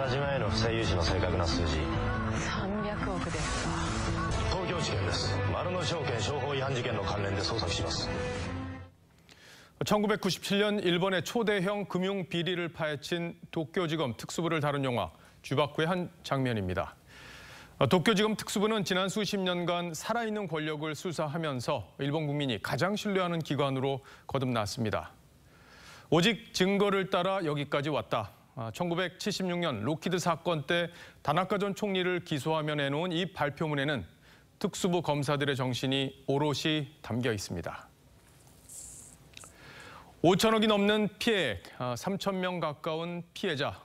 田島への不正融資の正確な数字。300億ですか。東京地検です。丸野証券商法違反事件の関連で捜索します。 1997년 일본의 초대형 금융 비리를 파헤친 도쿄지검 특수부를 다룬 영화 쥐바쿠의 한 장면입니다. 도쿄지검 특수부는 지난 수십 년간 살아있는 권력을 수사하면서 일본 국민이 가장 신뢰하는 기관으로 거듭났습니다. 오직 증거를 따라 여기까지 왔다. 1976년 로키드 사건 때 다나카 전 총리를 기소하며 내놓은 이 발표문에는 특수부 검사들의 정신이 오롯이 담겨 있습니다. 5천억이 넘는 피해액, 3천 명 가까운 피해자.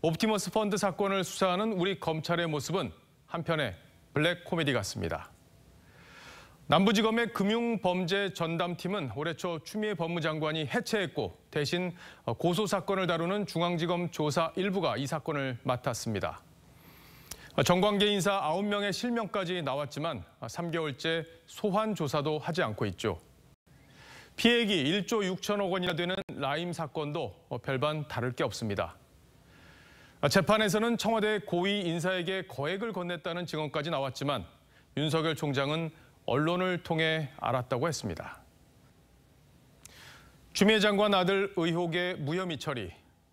옵티머스 펀드 사건을 수사하는 우리 검찰의 모습은 한편의 블랙 코미디 같습니다. 남부지검의 금융범죄 전담팀은 올해 초 추미애 법무장관이 해체했고 대신 고소 사건을 다루는 중앙지검 조사 1부가 이 사건을 맡았습니다. 정관계 인사 9명의 실명까지 나왔지만 3개월째 소환 조사도 하지 않고 있죠. 피해액이 1조 6천억 원이나 되는 라임 사건도 별반 다를 게 없습니다. 재판에서는 청와대 고위 인사에게 거액을 건넸다는 증언까지 나왔지만 윤석열 총장은 언론을 통해 알았다고 했습니다. 추미애 장관 아들 의혹의 무혐의 처리,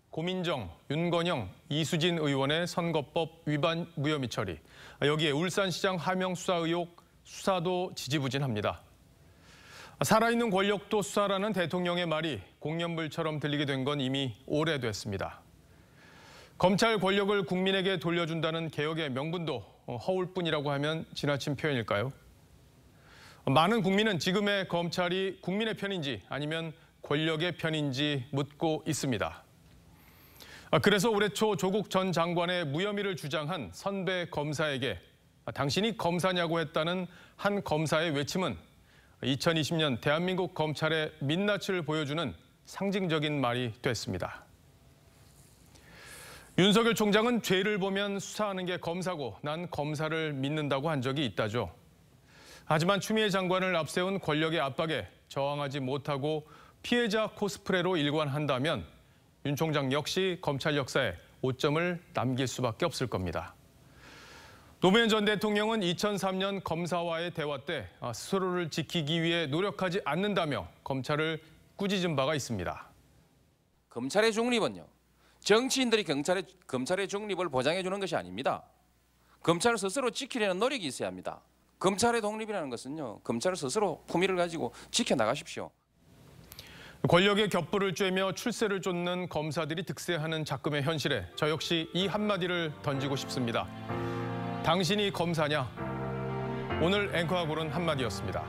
고민정, 윤건영, 이수진 의원의 선거법 위반 무혐의 처리, 여기에 울산시장 하명 수사 의혹 수사도 지지부진합니다. 살아있는 권력도 수사라는 대통령의 말이 공연불처럼 들리게 된 건 이미 오래됐습니다. 검찰 권력을 국민에게 돌려준다는 개혁의 명분도 허울 뿐이라고 하면 지나친 표현일까요? 많은 국민은 지금의 검찰이 국민의 편인지 아니면 권력의 편인지 묻고 있습니다. 그래서 올해 초 조국 전 장관의 무혐의를 주장한 선배 검사에게 당신이 검사냐고 했다는 한 검사의 외침은 2020년 대한민국 검찰의 민낯을 보여주는 상징적인 말이 됐습니다. 윤석열 총장은 죄를 보면 수사하는 게 검사고 난 검사를 믿는다고 한 적이 있다죠. 하지만 추미애 장관을 앞세운 권력의 압박에 저항하지 못하고 피해자 코스프레로 일관한다면 윤 총장 역시 검찰 역사에 오점을 남길 수밖에 없을 겁니다. 노무현 전 대통령은 2003년 검사와의 대화 때 스스로를 지키기 위해 노력하지 않는다며 검찰을 꾸짖은 바가 있습니다. 검찰의 중립은요, 정치인들이 검찰의 중립을 보장해 주는 것이 아닙니다. 검찰을 스스로 지키려는 노력이 있어야 합니다. 검찰의 독립이라는 것은요, 검찰을 스스로 품위를 가지고 지켜나가십시오. 권력의 겹불을 쬐며 출세를 쫓는 검사들이 득세하는 작금의 현실에 저 역시 이 한마디를 던지고 싶습니다. 당신이 검사냐? 오늘 앵커가 고른 한마디였습니다.